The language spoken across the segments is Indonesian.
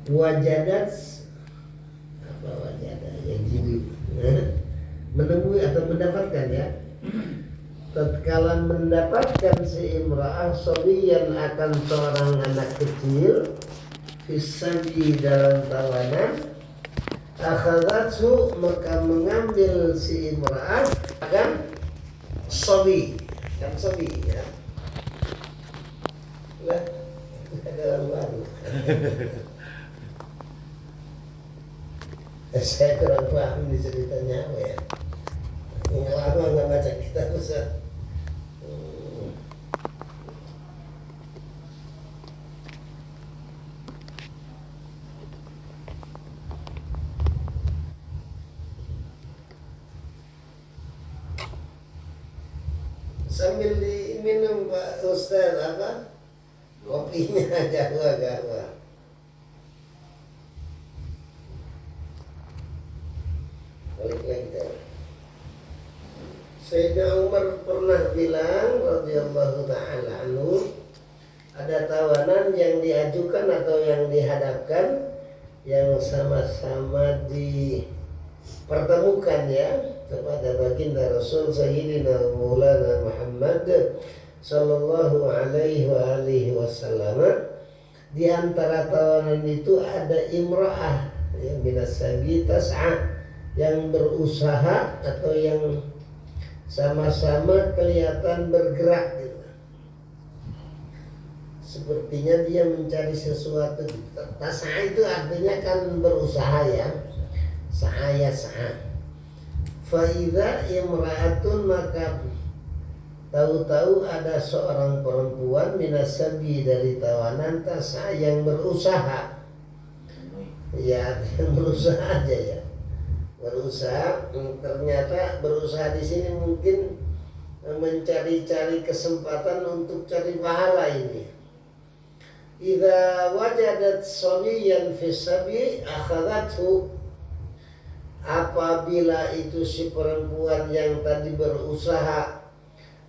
wajadat apa wajadah ya jadi menemui atau mendapatkan ya, tatkala mendapatkan si imra'ah sobiyan akan seorang anak kecil fisabi dalam tawanan, akhadhathu maka mengambil si imra'ah akan sobi kan sobi ya lah ada orang baru. Saya kurang paham di ceritanya apa ya. Yang lama nggak baca kitab Ustaz. Sambil diminum Pak Ustaz apa? Kopinya gahwa-gahwa. Balik lagi. Sayyidina Umar pernah bilang radhiyallahu ta'ala anhu, ada tawanan yang diajukan atau yang dihadapkan yang sama-sama dipertemukan ya kepada baginda Rasul Sayyidina Maulana Muhammad sallallahu alaihi wa alihi wasallam. Di antara tawanan itu ada imra'ah yang binasabi tas'a, yang berusaha atau yang sama-sama kelihatan bergerak gitu. Sepertinya dia mencari sesuatu. Tas'a itu artinya kan berusaha ya. Sa'aya sa'a. Fa idza imra'atun maka tahu-tahu ada seorang perempuan minasabi dari tawanan tas'a yang berusaha. Ya, yang berusaha aja ya. Berusaha, ternyata berusaha di sini mungkin mencari-cari kesempatan untuk cari pahala ini. Idza wajadat sabiyan fi sabi akhadhathu, apabila itu si perempuan yang tadi berusaha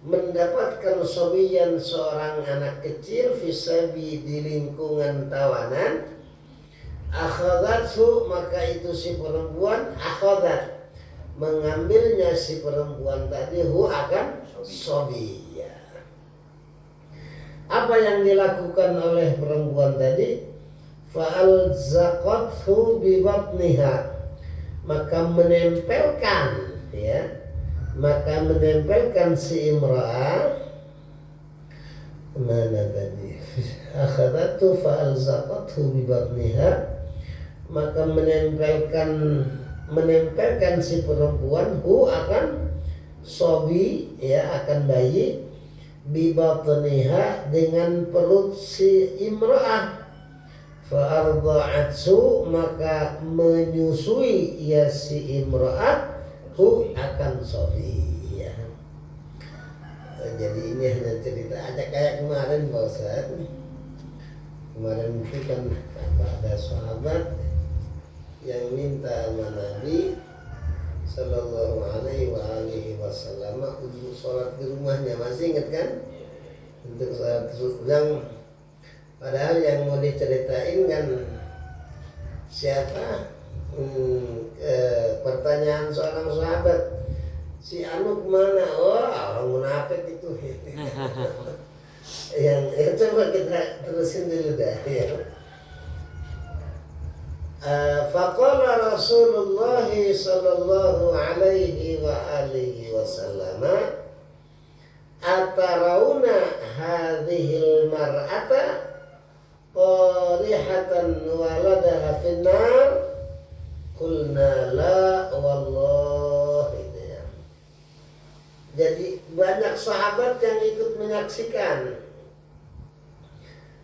mendapatkan sabiyan seorang anak kecil fi sabi di lingkungan tawanan, akhadhathu maka itu si perempuan akhadhat mengambilnya si perempuan tadi akan sobi ya. Apa yang dilakukan oleh perempuan tadi? Fa'alzaqathu bi batniha, maka menempelkan ya, maka menempelkan si imra'ah mana tadi? Akhadhathu fa'alzaqathu bi batniha, maka menempelkan si perempuan akan sobi ya, akan bayi bibatniha dengan perut si imra'ah, fa'ardha'atsu maka menyusui ya si imra'ah akan sobi ya. Jadi ini hanya cerita aja kayak kemarin Pak Ustaz. Kemarin itu kan ada sahabat yang minta sama Nabi sallallahu alaihi wa alihi wasallam untuk sholat di rumahnya, masih ingat kan? Untuk sholat yang padahal yang mau diceritain kan siapa? Pertanyaan seorang sahabat, si Anu kemana? Oh, orang munafik itu. yang coba kita terusin dulu dah ya. Faqala Rasulullah sallallahu alaihi wa alihi wasallam, atarawna hadhil mar'ata qarihatan waladaha finnar? Qulna la wallahi. Jadi banyak sahabat yang ikut menyaksikan,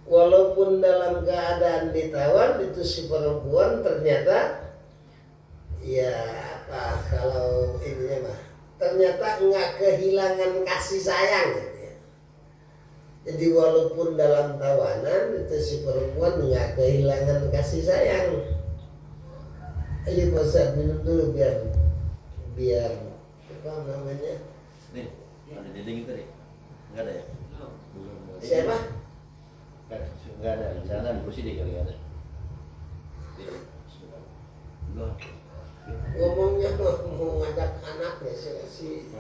walaupun dalam keadaan ditawan itu si perempuan ternyata ya apa kalau ininya mah ternyata nggak kehilangan kasih sayang gitu ya. Jadi walaupun dalam tawanan itu si perempuan nggak kehilangan kasih sayang. Ayo Pak Ustaz minum dulu biar apa namanya? Nih, ada dinding itu nih. Enggak ada ya? Siapa? Enggak ada. Di sana di kursi dia kali ada. Enggak. Ngomongnya mau ngajak anaknya si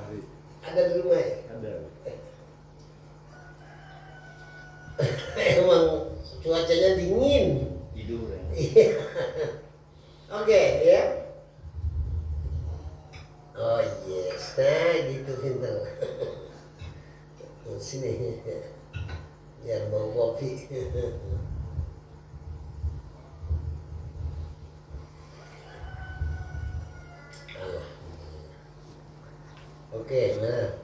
ada di rumah ya? Ada. Emang cuacanya dingin. Tidur ya. Iya. Oke ya. Oh yes, nah gitu pinter. Sini biar bau kopi. Oke, nah.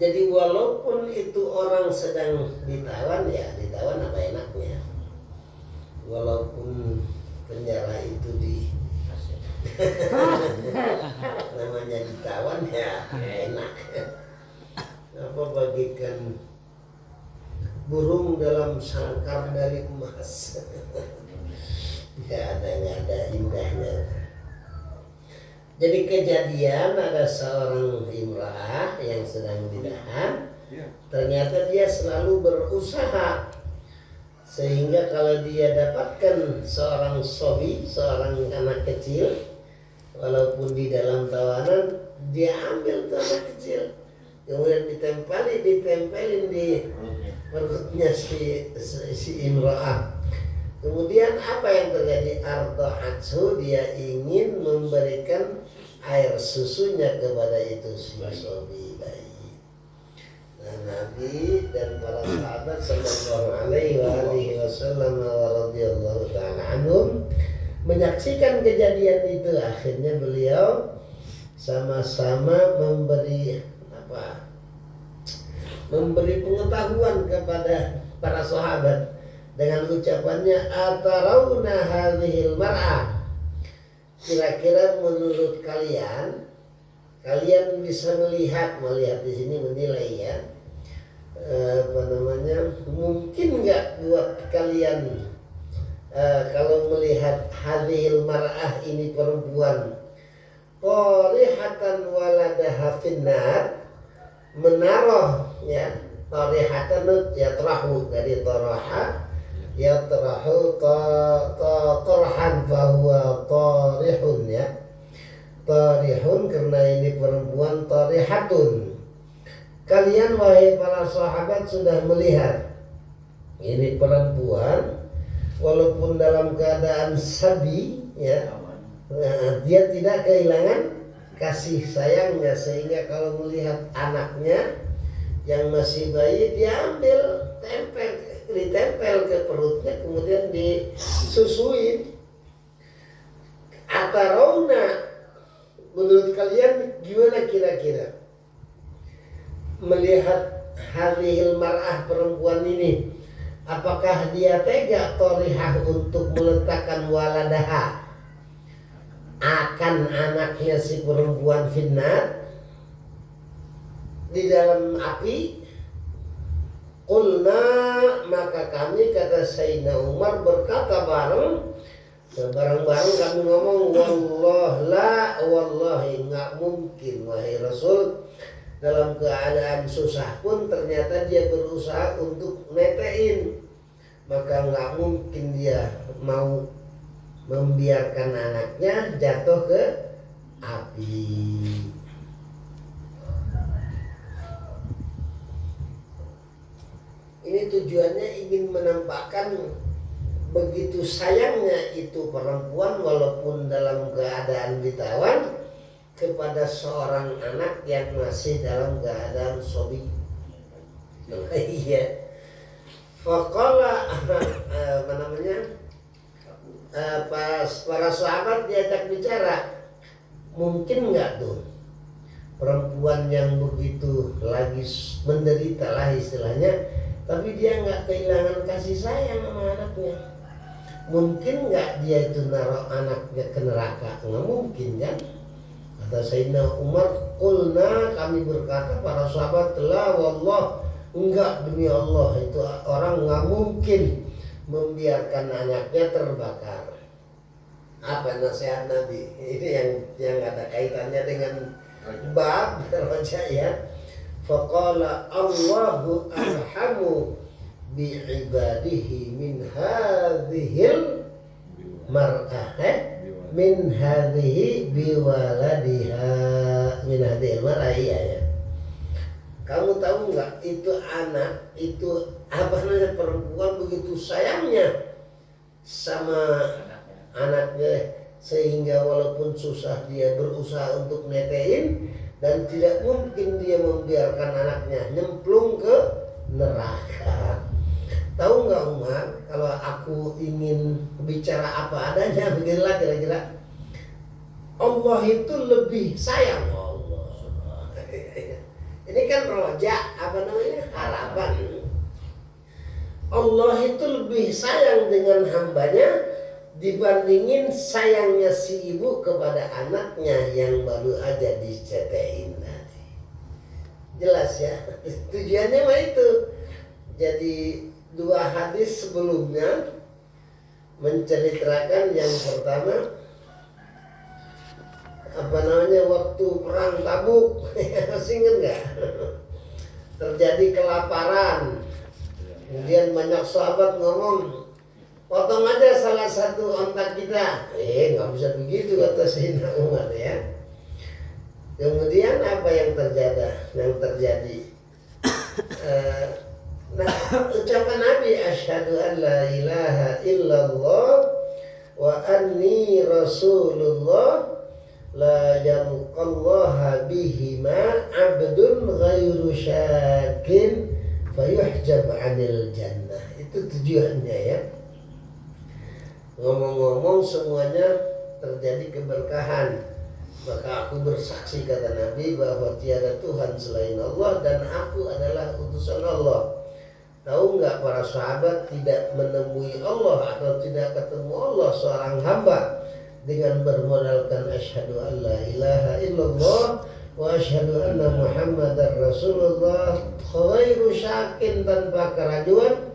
Jadi walaupun itu orang sedang ditawan ya, ditawan apa enaknya. Walaupun penjara itu di namanya ditawan ya enak. Apa bagikan burung dalam sangkar dari emas. Nggak ada indahnya. Jadi kejadian ada seorang imra'ah yang sedang ditahan. Ternyata dia selalu berusaha sehingga kalau dia dapatkan seorang sobi, seorang anak kecil, walaupun di dalam tawanan, dia ambil tuh anak kecil, kemudian ditempelin di perutnya si imra'ah. Kemudian apa yang terjadi? Arda'athu, dia ingin memberikan air susunya kepada itu si sobi bayi. Nah, Nabi dan para sahabat sallallahu alaihi wasallam wa radhiyallahu ta'ala anhum menyaksikan kejadian itu. Akhirnya beliau sama-sama memberi pengetahuan kepada para sahabat dengan ucapannya, atarawna hadhil mar'ah, kira-kira menurut kalian bisa melihat di sini menilai ya, mungkin nggak buat kalian kalau melihat hadhil mar'ah ini perempuan tarihatan waladaha finnar, menaruh ya, tarihatan ya terahu dari taraha ya terahu tarhan fahuwa tarihun ya, tarihun karena ini perempuan, tarihatun. Kalian wahai para sahabat sudah melihat ini perempuan walaupun dalam keadaan sabi ya, dia tidak kehilangan kasih sayangnya, sehingga kalau melihat anaknya yang masih bayi dia ambil ditempel ke perutnya, kemudian disusuin. Atarawna, menurut kalian gimana kira-kira melihat hadhil mar'ah perempuan ini, apakah dia tega torihah untuk meletakkan waladaha akan anaknya si perempuan finnar di dalam api? Qulna, maka kami, kata Sayyidina Umar, berkata bareng-bareng kami ngomong, wallahi nggak mungkin wahai Rasul, dalam keadaan susah pun ternyata dia berusaha untuk netein, maka nggak mungkin dia mau membiarkan anaknya jatuh ke api. Ini tujuannya ingin menampakkan begitu sayangnya itu perempuan walaupun dalam keadaan ditawan kepada seorang anak yang masih dalam keadaan sobi. Iya. Faqala pas para sahabat diajak bicara, mungkin nggak tuh perempuan yang begitu lagi menderita lah istilahnya, tapi dia nggak kehilangan kasih sayang sama anaknya, mungkin nggak dia itu naruh anaknya ke neraka? Nggak mungkin kan? Kata Sayyidina Umar, qulna, kami berkata para sahabat, la wallah, enggak, demi Allah, itu orang nggak mungkin membiarkan anaknya terbakar. Apa nasihat Nabi? Ini yang ada kaitannya dengan bab raja ya. Faqala Allahu arhamu bi'ibadihi min hadhil mar'ah min hadhihi biwaladiha min hadhil mar'ah ya. Kamu tahu nggak itu anak itu apa namanya perempuan begitu sayangnya sama anaknya sehingga walaupun susah dia berusaha untuk netein dan tidak mungkin dia membiarkan anaknya nyemplung ke neraka. Tahu nggak Umar, kalau aku ingin bicara apa adanya beginilah kira-kira. Allah itu lebih sayang Allah. Ini kan roja apa namanya harapan. Allah itu lebih sayang dengan hambanya dibandingin sayangnya si ibu kepada anaknya yang baru aja dicetein tadi. Jelas ya, tujuannya mah itu. Jadi dua hadis sebelumnya menceritakan yang pertama apa namanya waktu perang Tabuk, masih ingat nggak? Terjadi kelaparan, kemudian banyak sahabat ngomong, potong aja salah satu ontak kita. Nggak bisa begitu kata Sayyidina Umar ya. Kemudian apa yang terjadi? Nah, ucapan Nabi asyhadu an la ilaha illallah wa anni rasulullah la yalqallaha bihima abdun ghairu syakin fayuhjab 'anil jannah. Itu tujuannya ya. Ngomong-ngomong semuanya terjadi keberkahan. Maka aku bersaksi kata Nabi bahwa tiada Tuhan selain Allah dan aku adalah utusan Allah. Tahu nggak para sahabat tidak menemui Allah atau tidak ketemu Allah seorang hamba dengan bermodalkan asyhadu an la ilaha illallah wa asyhadu anna muhammadar rasulullah ghairu syakin tanpa keraguan,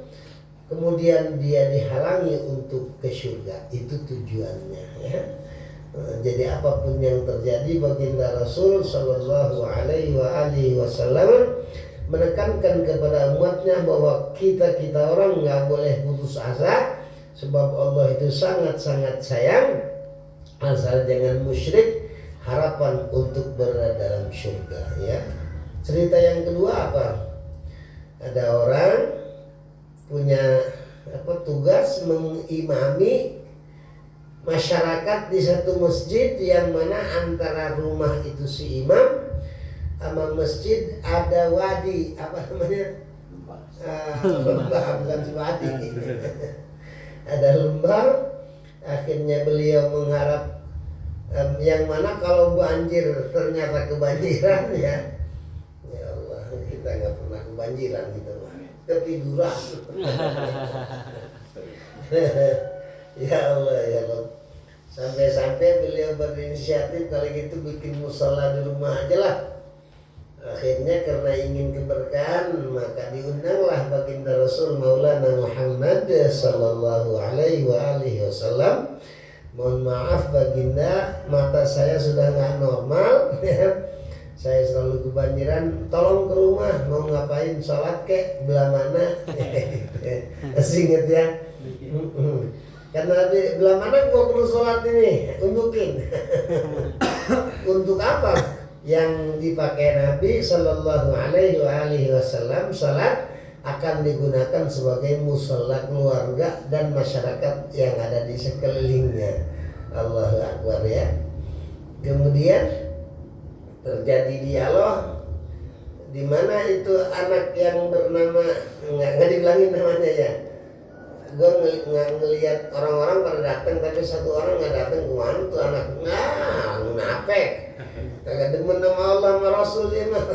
kemudian dia dihalangi untuk ke surga. Itu tujuannya ya. Jadi apapun yang terjadi, baginda Rasul sallallahu alaihi wasallam menekankan kepada umatnya bahwa kita orang nggak boleh putus asa, sebab Allah itu sangat-sangat sayang, asal jangan musyrik, harapan untuk berada dalam surga ya. Cerita yang kedua apa? Ada orang punya tugas mengimami masyarakat di satu masjid yang mana antara rumah itu si imam sama masjid ada wadi, apa namanya? Lembah, bukan si wadi. Ada lembah. Akhirnya beliau mengharap yang mana kalau banjir ternyata kebanjiran ya. Ya Allah, kita nggak pernah kebanjiran gitu mah. Ketiduran. Ya Allah ya Allah. Sampai-sampai beliau berinisiatif kalau gitu bikin musala di rumah aja lah. Akhirnya karena ingin keberkahan maka diundanglah baginda Rasul Maulana Muhammad sallallahu alaihi wasallam. Mohon maaf baginda, mata saya sudah nggak normal ya. Saya selalu kebanjiran, tolong ke rumah, mau ngapain, sholat kek, belah mana? Masih inget ya? Karena di belah mana gua perlu sholat ini, unjukin. Untuk apa? Yang dipakai Nabi Shallallahu Alaihi Wasallam, salat akan digunakan sebagai musalla keluarga dan masyarakat yang ada di sekelilingnya. Allahu Akbar ya. Kemudian terjadi dialog di mana itu anak yang bernama nggak dibilangin namanya ya. Gue ngelihat orang-orang pada datang tapi satu orang nggak datang, kemana tuh anak? Munafik. Kagak demen sama Allah sama Rasulnya mah.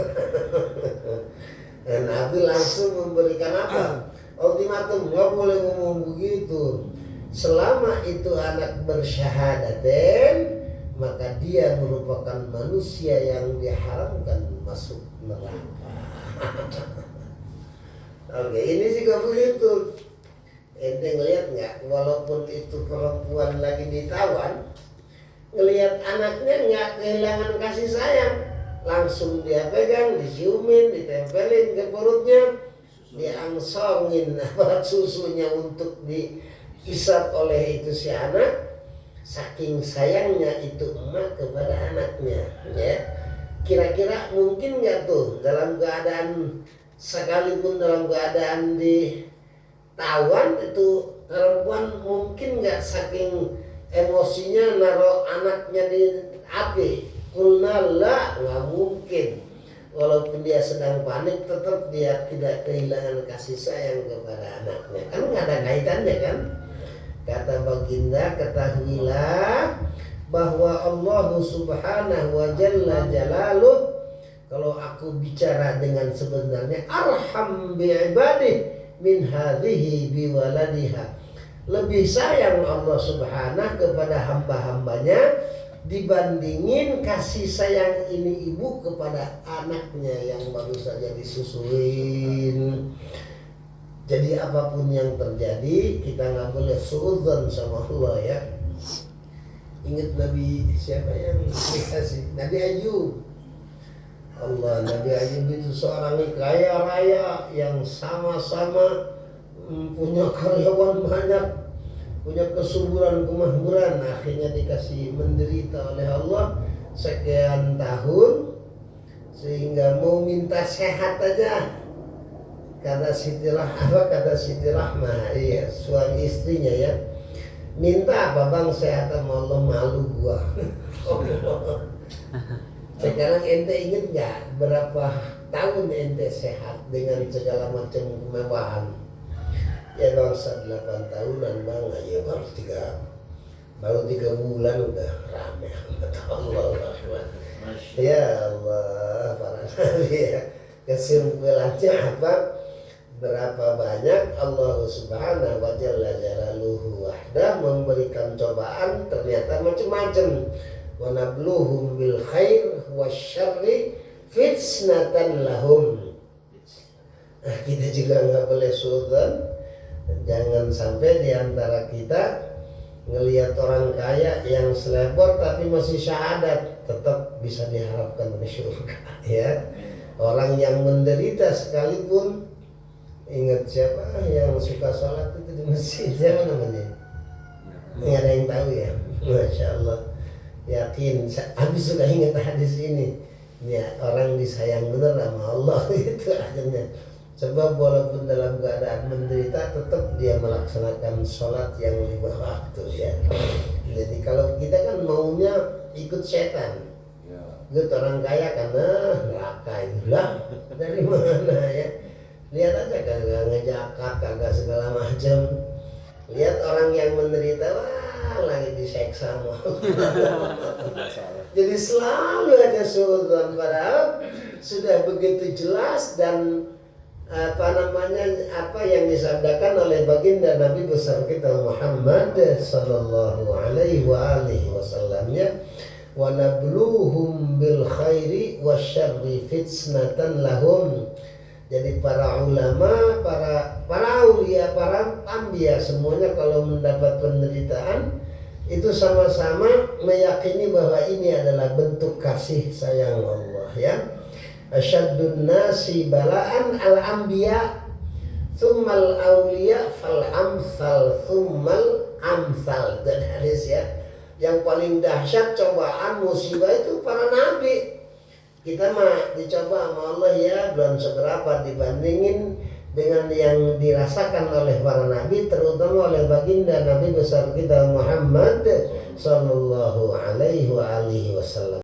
Dan Nabi langsung memberikan apa? Ultimatum, nggak boleh ngomong begitu. Selama itu anak bersyahadaten, maka dia merupakan manusia yang diharamkan masuk neraka. Oke, ini juga begitu. Ente ngelihat nggak? Walaupun itu perempuan lagi ditawan, ngelihat anaknya nggak kehilangan kasih sayang, langsung dia pegang, diciumin, ditempelin ke perutnya, diangsongin susunya untuk diisap oleh itu si anak. saking sayangnya itu emak kepada anaknya, ya. Kira-kira mungkin nggak tuh dalam keadaan, sekalipun dalam keadaan ditawan itu perempuan, mungkin nggak saking emosinya naruh anaknya di api? Kulna la, nggak mungkin. Walaupun dia sedang panik, tetap dia tidak kehilangan kasih sayang kepada anaknya. Kan nggak ada kaitannya kan? Kata baginda, ketahuilah bahwa Allah subhanahu wa jalla jalaluh, kalau aku bicara dengan sebenarnya, arham bi'ibadih min hadhihi biwaladiha, lebih sayang Allah subhanahu kepada hamba-hambanya dibandingin kasih sayang ini ibu kepada anaknya yang baru saja disusuin. Jadi apapun yang terjadi, kita nggak boleh suudzon sama Allah, ya. Ingat Nabi siapa yang dikasih? Nabi Ayub. Allah, Nabi Ayub itu seorang kaya raya yang sama-sama punya karyawan banyak, punya kesuburan kemakmuran, akhirnya dikasih menderita oleh Allah sekian tahun sehingga mau minta sehat aja. Kata Siti Rahmah, iya, suami istrinya, ya, minta apa bang, sehat sama Allah, malu gua. Sekarang ente inget nggak berapa tahun ente sehat dengan segala macam kemewahan? Ya bangsa 8 tahunan bang, ya baru 3 bulan udah rame. Allah, ya Allah, para nabi, ya. Kesimpulannya apa? Berapa banyak Allah subhanahu wa jalla jalaluhu wahda memberikan cobaan, ternyata macam-macam. Wa nabluhum bil khair wasyarri fitnatan lahum. Nah, kita juga nggak boleh suudzon. Jangan sampai diantara kita ngelihat orang kaya yang selebor tapi masih syahadat, tetap bisa diharapkan oleh surga, ya. Orang yang menderita sekalipun, ingat siapa yang suka sholat itu di masjid, siapa namanya? Nggak ada yang tahu, ya. Masya Allah, yakin habis suka ingat hadis ini, ya, orang disayang benar sama Allah. Itu akhirnya. Sebab walaupun dalam keadaan menderita, tetap dia melaksanakan sholat yang 5 waktu, ya. Jadi kalau kita kan maunya ikut setan, ikut orang kaya karena neraka itulah, dari mana, ya. Lihat aja kagak ngejakat, kagak segala macam. Lihat orang yang menderita, wah lagi diseksa. Jadi selalu ada suudzon, padahal sudah begitu jelas dan apa yang disabdakan oleh baginda Nabi besar kita Muhammad sallallahu alaihi wasallamnya, wa nabluhum bil khairi wasyarri fitnatan lahum. Jadi para ulama, para aulia, para anbiya, semuanya kalau mendapat penderitaan itu sama-sama meyakini bahwa ini adalah bentuk kasih sayang Allah, ya. Asyaddun nasi bala'an al-anbiya thummal awliya fal amsal thummal amsal. Dan hadis, ya, yang paling dahsyat cobaan musibah itu para nabi. Kita mah dicoba sama Allah, ya, belum seberapa dibandingin dengan yang dirasakan oleh para nabi, terutama oleh baginda Nabi besar kita Muhammad sallallahu alaihi wasallam.